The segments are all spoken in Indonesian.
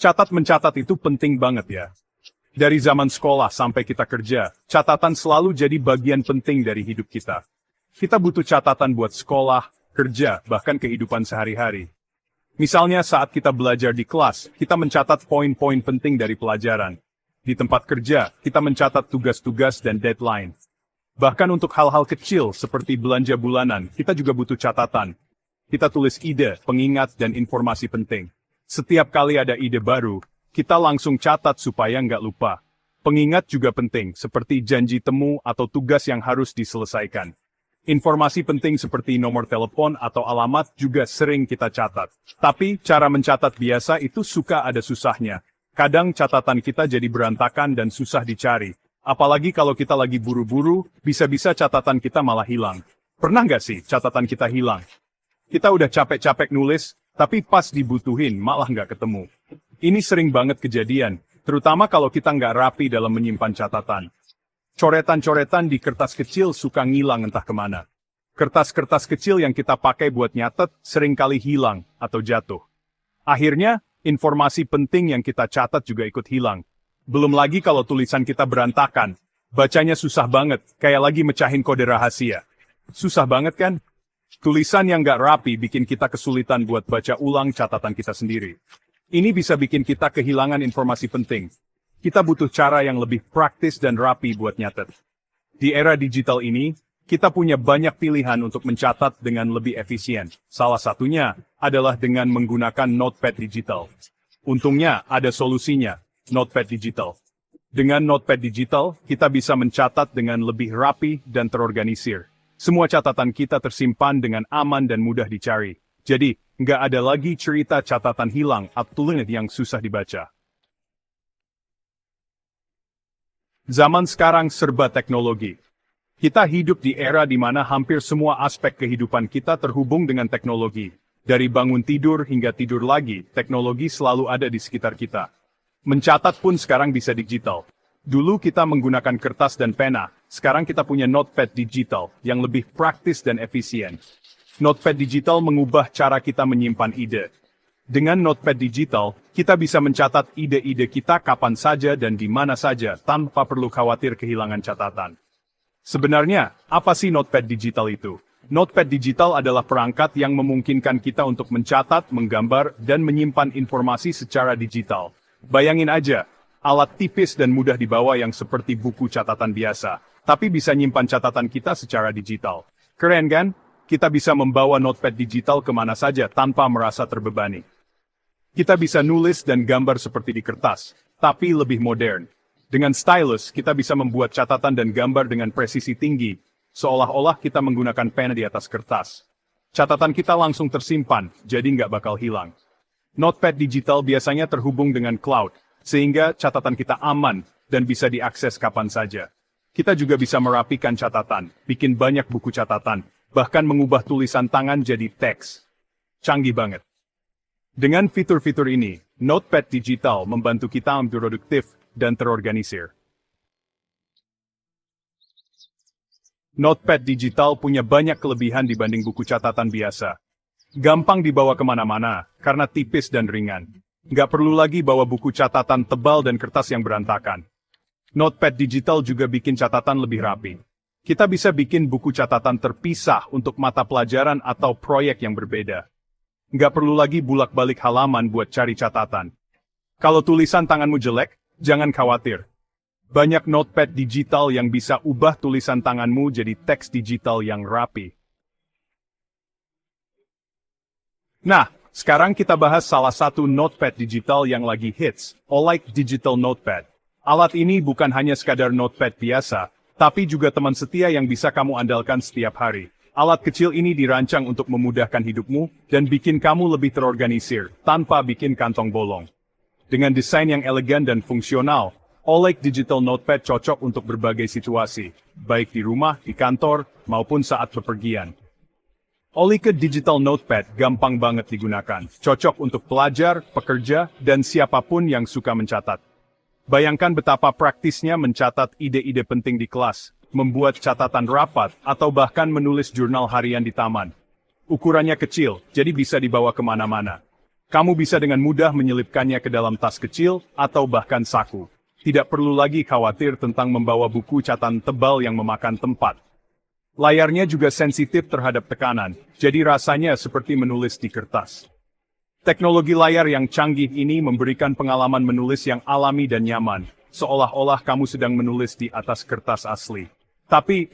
Mencatat itu penting banget ya. Dari zaman sekolah sampai kita kerja, catatan selalu jadi bagian penting dari hidup kita. Kita butuh catatan buat sekolah, kerja, bahkan kehidupan sehari-hari. Misalnya saat kita belajar di kelas, kita mencatat poin-poin penting dari pelajaran. Di tempat kerja, kita mencatat tugas-tugas dan deadline. Bahkan untuk hal-hal kecil seperti belanja bulanan, kita juga butuh catatan. Kita tulis ide, pengingat, dan informasi penting. Setiap kali ada ide baru, kita langsung catat supaya nggak lupa. Pengingat juga penting, seperti janji temu atau tugas yang harus diselesaikan. Informasi penting seperti nomor telepon atau alamat juga sering kita catat. Tapi, cara mencatat biasa itu suka ada susahnya. Kadang catatan kita jadi berantakan dan susah dicari. Apalagi kalau kita lagi buru-buru, bisa-bisa catatan kita malah hilang. Pernah nggak sih catatan kita hilang? Kita udah capek-capek nulis, tapi pas dibutuhin malah nggak ketemu. Ini sering banget kejadian, terutama kalau kita nggak rapi dalam menyimpan catatan. Coretan-coretan di kertas kecil suka ngilang entah kemana. Kertas-kertas kecil yang kita pakai buat nyatet seringkali hilang atau jatuh. Akhirnya, informasi penting yang kita catat juga ikut hilang. Belum lagi kalau tulisan kita berantakan. Bacanya susah banget, kayak lagi mecahin kode rahasia. Susah banget kan? Tulisan yang nggak rapi bikin kita kesulitan buat baca ulang catatan kita sendiri. Ini bisa bikin kita kehilangan informasi penting. Kita butuh cara yang lebih praktis dan rapi buat nyatet. Di era digital ini, kita punya banyak pilihan untuk mencatat dengan lebih efisien. Salah satunya adalah dengan menggunakan notepad digital. Untungnya ada solusinya, notepad digital. Dengan notepad digital, kita bisa mencatat dengan lebih rapi dan terorganisir. Semua catatan kita tersimpan dengan aman dan mudah dicari. Jadi, nggak ada lagi cerita catatan hilang atau yang susah dibaca. Zaman sekarang serba teknologi. Kita hidup di era di mana hampir semua aspek kehidupan kita terhubung dengan teknologi. Dari bangun tidur hingga tidur lagi, teknologi selalu ada di sekitar kita. Mencatat pun sekarang bisa digital. Dulu kita menggunakan kertas dan pena, sekarang kita punya notepad digital yang lebih praktis dan efisien. Notepad digital mengubah cara kita menyimpan ide. Dengan notepad digital, kita bisa mencatat ide-ide kita kapan saja dan di mana saja tanpa perlu khawatir kehilangan catatan. Sebenarnya, apa sih notepad digital itu? Notepad digital adalah perangkat yang memungkinkan kita untuk mencatat, menggambar, dan menyimpan informasi secara digital. Bayangin aja, alat tipis dan mudah dibawa yang seperti buku catatan biasa, tapi bisa nyimpan catatan kita secara digital. Keren kan? Kita bisa membawa notepad digital kemana saja tanpa merasa terbebani. Kita bisa nulis dan gambar seperti di kertas, tapi lebih modern. Dengan stylus, kita bisa membuat catatan dan gambar dengan presisi tinggi, seolah-olah kita menggunakan pena di atas kertas. Catatan kita langsung tersimpan, jadi nggak bakal hilang. Notepad digital biasanya terhubung dengan cloud, sehingga catatan kita aman dan bisa diakses kapan saja. Kita juga bisa merapikan catatan, bikin banyak buku catatan, bahkan mengubah tulisan tangan jadi teks. Canggih banget. Dengan fitur-fitur ini, notepad digital membantu kita produktif dan terorganisir. Notepad digital punya banyak kelebihan dibanding buku catatan biasa. Gampang dibawa kemana-mana, karena tipis dan ringan. Nggak perlu lagi bawa buku catatan tebal dan kertas yang berantakan. Notepad digital juga bikin catatan lebih rapi. Kita bisa bikin buku catatan terpisah untuk mata pelajaran atau proyek yang berbeda. Nggak perlu lagi bulak-balik halaman buat cari catatan. Kalau tulisan tanganmu jelek, jangan khawatir. Banyak notepad digital yang bisa ubah tulisan tanganmu jadi teks digital yang rapi. Nah, sekarang kita bahas salah satu notepad digital yang lagi hits, Olic Digital Notepad. Alat ini bukan hanya sekadar notepad biasa, tapi juga teman setia yang bisa kamu andalkan setiap hari. Alat kecil ini dirancang untuk memudahkan hidupmu dan bikin kamu lebih terorganisir, tanpa bikin kantong bolong. Dengan desain yang elegan dan fungsional, Olic Digital Notepad cocok untuk berbagai situasi, baik di rumah, di kantor, maupun saat bepergian. Olic Digital Notepad gampang banget digunakan, cocok untuk pelajar, pekerja, dan siapapun yang suka mencatat. Bayangkan betapa praktisnya mencatat ide-ide penting di kelas, membuat catatan rapat, atau bahkan menulis jurnal harian di taman. Ukurannya kecil, jadi bisa dibawa kemana-mana. Kamu bisa dengan mudah menyelipkannya ke dalam tas kecil atau bahkan saku. Tidak perlu lagi khawatir tentang membawa buku catatan tebal yang memakan tempat. Layarnya juga sensitif terhadap tekanan, jadi rasanya seperti menulis di kertas. Teknologi layar yang canggih ini memberikan pengalaman menulis yang alami dan nyaman, seolah-olah kamu sedang menulis di atas kertas asli. Tapi,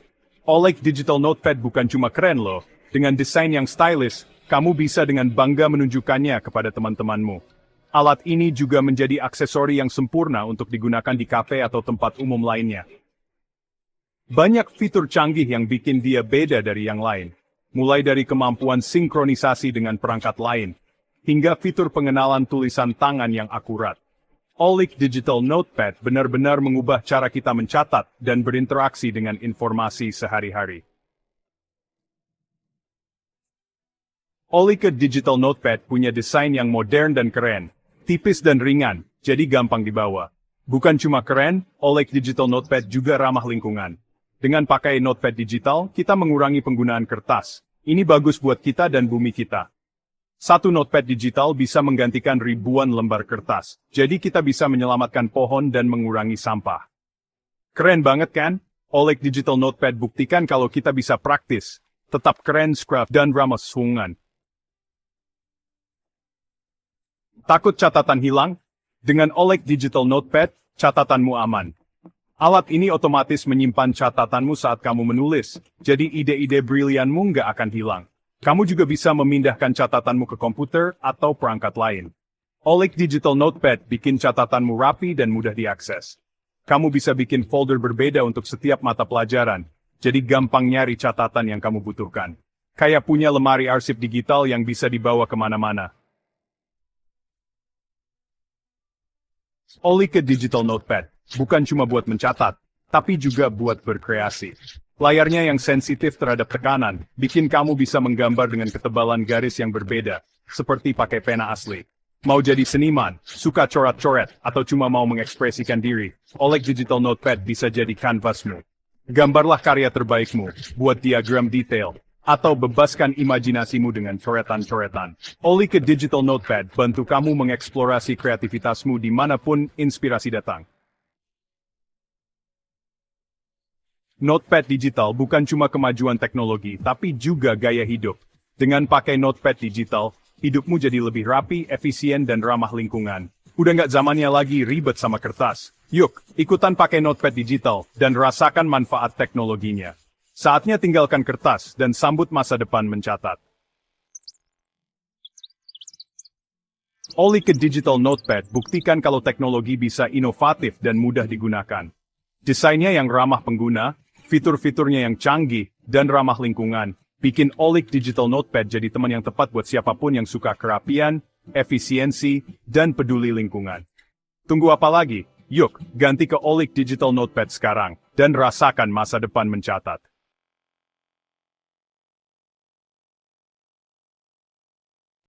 OLED Digital Notepad bukan cuma keren loh. Dengan desain yang stylish, kamu bisa dengan bangga menunjukkannya kepada teman-temanmu. Alat ini juga menjadi aksesori yang sempurna untuk digunakan di kafe atau tempat umum lainnya. Banyak fitur canggih yang bikin dia beda dari yang lain. Mulai dari kemampuan sinkronisasi dengan perangkat lain, hingga fitur pengenalan tulisan tangan yang akurat. OLED Digital Notepad benar-benar mengubah cara kita mencatat dan berinteraksi dengan informasi sehari-hari. OLED Digital Notepad punya desain yang modern dan keren, tipis dan ringan, jadi gampang dibawa. Bukan cuma keren, OLED Digital Notepad juga ramah lingkungan. Dengan pakai notepad digital, kita mengurangi penggunaan kertas. Ini bagus buat kita dan bumi kita. Satu notepad digital bisa menggantikan ribuan lembar kertas, jadi kita bisa menyelamatkan pohon dan mengurangi sampah. Keren banget kan? OLED Digital Notepad buktikan kalau kita bisa praktis, tetap keren, craft, dan ramah lingkungan. Takut catatan hilang? Dengan OLED Digital Notepad, catatanmu aman. Alat ini otomatis menyimpan catatanmu saat kamu menulis, jadi ide-ide brilianmu nggak akan hilang. Kamu juga bisa memindahkan catatanmu ke komputer atau perangkat lain. OLED Digital Notepad bikin catatanmu rapi dan mudah diakses. Kamu bisa bikin folder berbeda untuk setiap mata pelajaran, jadi gampang nyari catatan yang kamu butuhkan. Kayak punya lemari arsip digital yang bisa dibawa kemana-mana. OLED Digital Notepad bukan cuma buat mencatat, tapi juga buat berkreasi. Layarnya yang sensitif terhadap tekanan, bikin kamu bisa menggambar dengan ketebalan garis yang berbeda, seperti pakai pena asli. Mau jadi seniman, suka coret-coret, atau cuma mau mengekspresikan diri, OLED Digital Notepad bisa jadi kanvasmu. Gambarlah karya terbaikmu, buat diagram detail, atau bebaskan imajinasimu dengan coretan-coretan. OLED Digital Notepad bantu kamu mengeksplorasi kreativitasmu dimanapun inspirasi datang. Notepad digital bukan cuma kemajuan teknologi, tapi juga gaya hidup. Dengan pakai notepad digital, hidupmu jadi lebih rapi, efisien, dan ramah lingkungan. Udah nggak zamannya lagi ribet sama kertas. Yuk, ikutan pakai notepad digital, dan rasakan manfaat teknologinya. Saatnya tinggalkan kertas, dan sambut masa depan mencatat. OLED Digital Notepad buktikan kalau teknologi bisa inovatif dan mudah digunakan. Desainnya yang ramah pengguna, fitur-fiturnya yang canggih, dan ramah lingkungan, bikin OLED Digital Notepad jadi teman yang tepat buat siapapun yang suka kerapian, efisiensi, dan peduli lingkungan. Tunggu apa lagi? Yuk, ganti ke OLED Digital Notepad sekarang, dan rasakan masa depan mencatat.